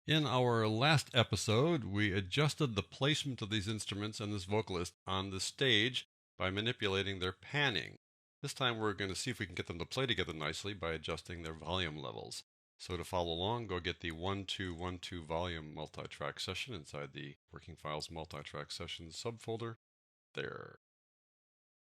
In our last episode, we adjusted the placement of these instruments and this vocalist on the stage by manipulating their panning. This time we're going to see if we can get them to play together nicely by adjusting their volume levels. So to follow along, go get the 1212 volume multi-track session inside the Working Files multi-track sessions subfolder. There.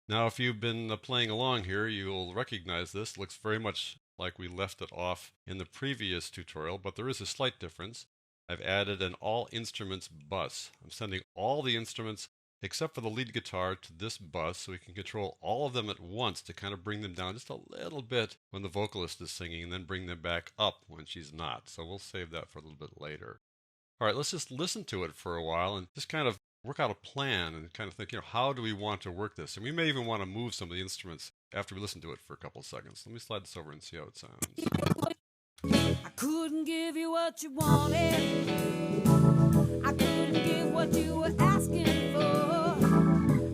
Now, if you've been playing along here, you'll recognize this. It looks very much like we left it off in the previous tutorial, but there is a slight difference. I've added an all instruments bus. I'm sending all the instruments except for the lead guitar to this bus so we can control all of them at once to kind of bring them down just a little bit when the vocalist is singing and then bring them back up when she's not. So we'll save that for a little bit later. All right, let's just listen to it for a while and just kind of work out a plan and kind of think, how do we want to work this? And we may even want to move some of the instruments after we listen to it for a couple of seconds. Let me slide this over and see how it sounds. I couldn't give you what you wanted. I couldn't give what you were asking for.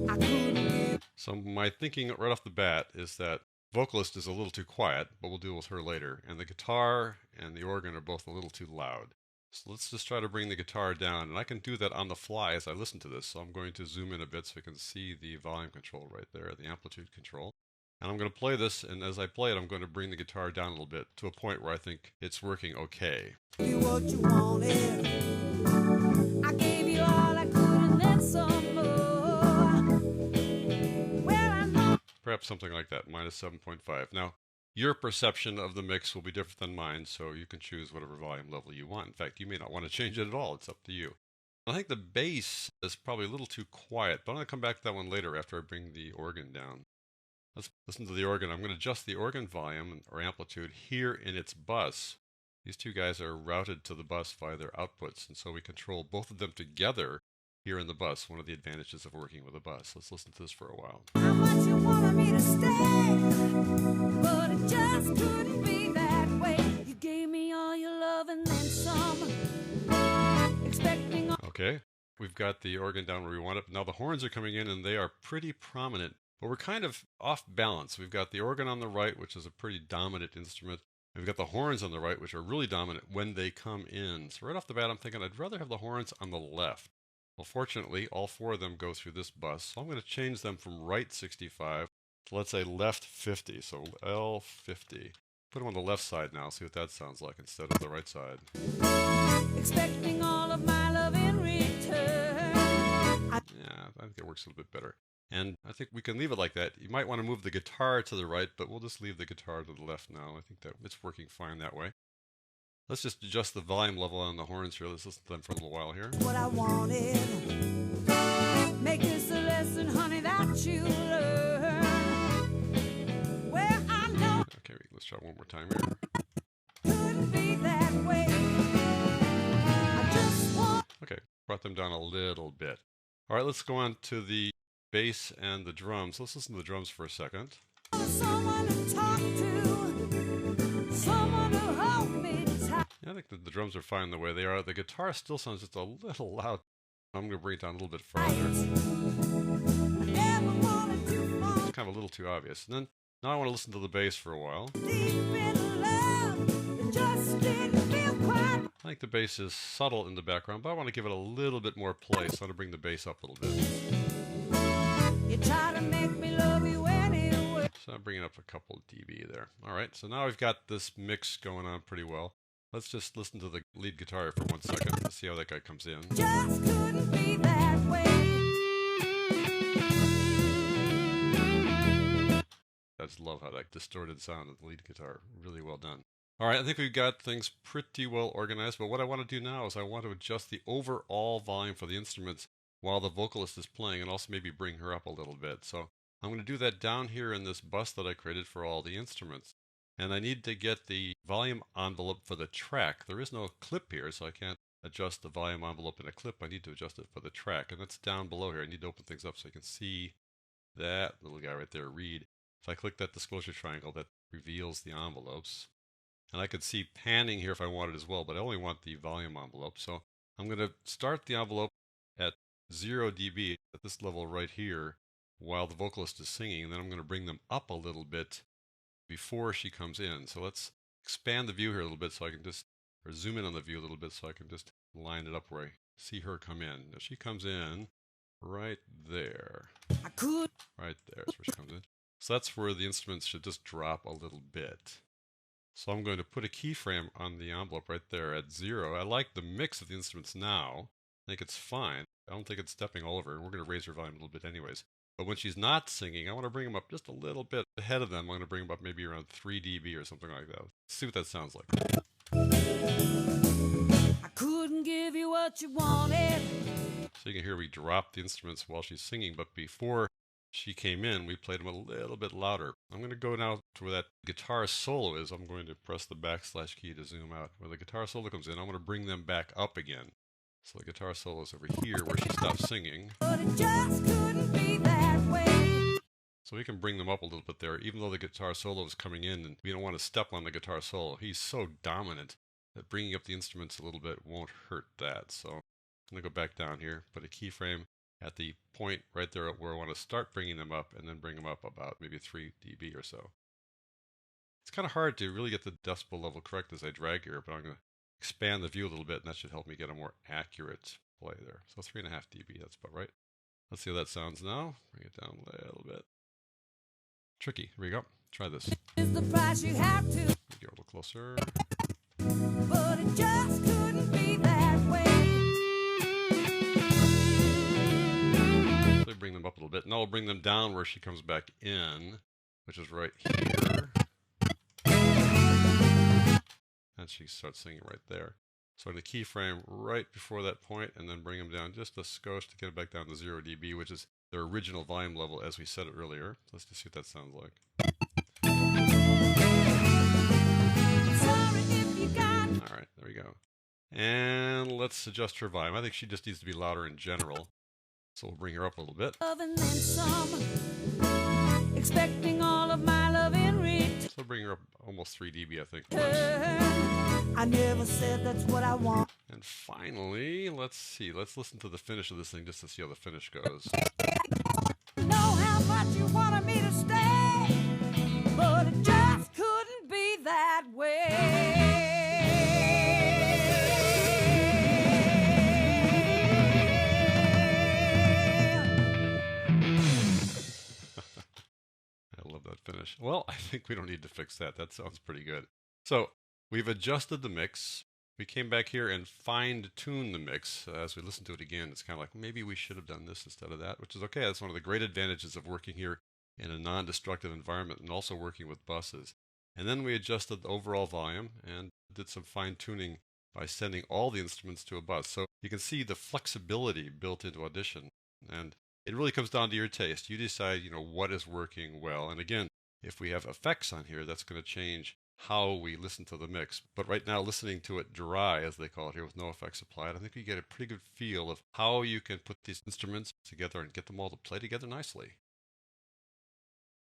I couldn't give. So my thinking right off the bat is that vocalist is a little too quiet, but we'll deal with her later. And the guitar and the organ are both a little too loud. So let's just try to bring the guitar down, and I can do that on the fly as I listen to this. So I'm going to zoom in a bit so we can see the volume control right there, the amplitude control. And I'm going to play this, and as I play it, I'm going to bring the guitar down a little bit to a point where I think it's working okay. You what you wanted. I gave you all I could and then some more. Well, I know. Perhaps something like that, minus 7.5. Now, your perception of the mix will be different than mine, so you can choose whatever volume level you want. In fact, you may not want to change it at all. It's up to you. I think the bass is probably a little too quiet, but I'm going to come back to that one later after I bring the organ down. Let's listen to the organ. I'm going to adjust the organ volume or amplitude here in its bus. These two guys are routed to the bus via their outputs, and so we control both of them together here in the bus, one of the advantages of working with a bus. Let's listen to this for a while. How much you wanted me to stay, but it just couldn't be that way. You gave me all your love and then some, expecting all. Okay, we've got the organ down where we want it. Now the horns are coming in, and they are pretty prominent, but we're kind of off balance. We've got the organ on the right, which is a pretty dominant instrument. We've got the horns on the right, which are really dominant when they come in. So right off the bat, I'm thinking I'd rather have the horns on the left. Well, fortunately, all four of them go through this bus, so I'm going to change them from right 65 to, let's say, left 50, so L50. Put them on the left side now, see what that sounds like instead of the right side. Expecting all of my love in return. Yeah, I think it works a little bit better. And I think we can leave it like that. You might want to move the guitar to the right, but we'll just leave the guitar to the left now. I think that it's working fine that way. Let's just adjust the volume level on the horns here. Let's listen to them for a little while here. What I wanted. Make this a lesson, honey, that you learn. Well, I know. Okay, let's try one more time here. Couldn't be that way. I just want. Okay, brought them down a little bit. All right, let's go on to the bass and the drums. Let's listen to the drums for a second. Someone to talk to. Someone to hold me tight. Yeah, I think the drums are fine the way they are. The guitar still sounds just a little loud. I'm going to bring it down a little bit further. Never wanted to fall It's kind of a little too obvious. And then now I want to listen to the bass for a while. deep in love. It just didn't feel quite. I think the bass is subtle in the background, but I want to give it a little bit more play, so I'm going to bring the bass up a little bit. You try to make me love you anyway. So I'm bringing up a couple dB there. All right, so now we've got this mix going on pretty well. Let's just listen to the lead guitar for 1 second to see how that guy comes in. Just couldn't be that way. I just love how that distorted sound of the lead guitar. Really well done. All right, I think we've got things pretty well organized, but what I want to do now is I want to adjust the overall volume for the instruments while the vocalist is playing and also maybe bring her up a little bit. So I'm going to do that down here in this bus that I created for all the instruments. And I need to get the volume envelope for the track. There is no clip here, so I can't adjust the volume envelope in a clip. I need to adjust it for the track, and that's down below here. I need to open things up so I can see that little guy right there, read. If I click that disclosure triangle, that reveals the envelopes. And I could see panning here if I wanted as well, but I only want the volume envelope. So I'm going to start the envelope at 0 dB at this level right here while the vocalist is singing, and then I'm going to bring them up a little bit before she comes in. So let's expand the view here a little bit so I can just or zoom in on the view a little bit so I can just line it up where I see her come in. Now she comes in right there. Right there is where she comes in. So that's where the instruments should just drop a little bit. So I'm going to put a keyframe on the envelope right there at 0. I like the mix of the instruments now. I think it's fine. I don't think it's stepping all over. We're going to raise her volume a little bit anyways. But when she's not singing, I want to bring them up just a little bit ahead of them. I'm going to bring them up maybe around 3 dB or something like that. Let's see what that sounds like. I couldn't give you what you wanted. So you can hear we drop the instruments while she's singing, but before she came in, we played them a little bit louder. I'm going to go now to where that guitar solo is. I'm going to press the / key to zoom out. Where the guitar solo comes in, I'm going to bring them back up again. So the guitar solo is over here where she stopped singing. But it just couldn't be that way. So we can bring them up a little bit there, even though the guitar solo is coming in, and we don't want to step on the guitar solo. He's so dominant that bringing up the instruments a little bit won't hurt that. So I'm going to go back down here, put a keyframe at the point right there where I want to start bringing them up, and then bring them up about maybe 3 dB or so. It's kind of hard to really get the decibel level correct as I drag here, but I'm going to expand the view a little bit, and that should help me get a more accurate play there. So 3.5 dB, that's about right. Let's see how that sounds now. Bring it down a little bit. Tricky. Here we go. Try this. Is the price you have to. Get a little closer. But it just couldn't be that way. So bring them up a little bit. Now we'll bring them down where she comes back in, which is right here. And she starts singing right there. So I'm going to keyframe right before that point and then bring them down just a skosh to get it back down to 0 dB, which is their original volume level as we said it earlier. Let's just see what that sounds like. Sorry if you got All right, there we go. And let's adjust her volume. I think she just needs to be louder in general. So we'll bring her up a little bit. love and then some. Expecting all of my love in return. So bring her up almost 3 dB, I think. I never said that's what I want. And finally, let's see. Let's listen to the finish of this thing just to see how the finish goes. Know how much you wanted me to stay, but it just couldn't be that way. I love that finish. Well, I think we don't need to fix that. That sounds pretty good. So we've adjusted the mix. We came back here and fine-tuned the mix. As we listen to it again, it's kind of like, maybe we should have done this instead of that, which is okay. That's one of the great advantages of working here in a non-destructive environment and also working with buses. And then we adjusted the overall volume and did some fine-tuning by sending all the instruments to a bus. So you can see the flexibility built into Audition. And it really comes down to your taste. You decide, what is working well. And again, if we have effects on here, that's going to change how we listen to the mix. But right now, listening to it dry, as they call it here, with no effects applied, I think we get a pretty good feel of how you can put these instruments together and get them all to play together nicely.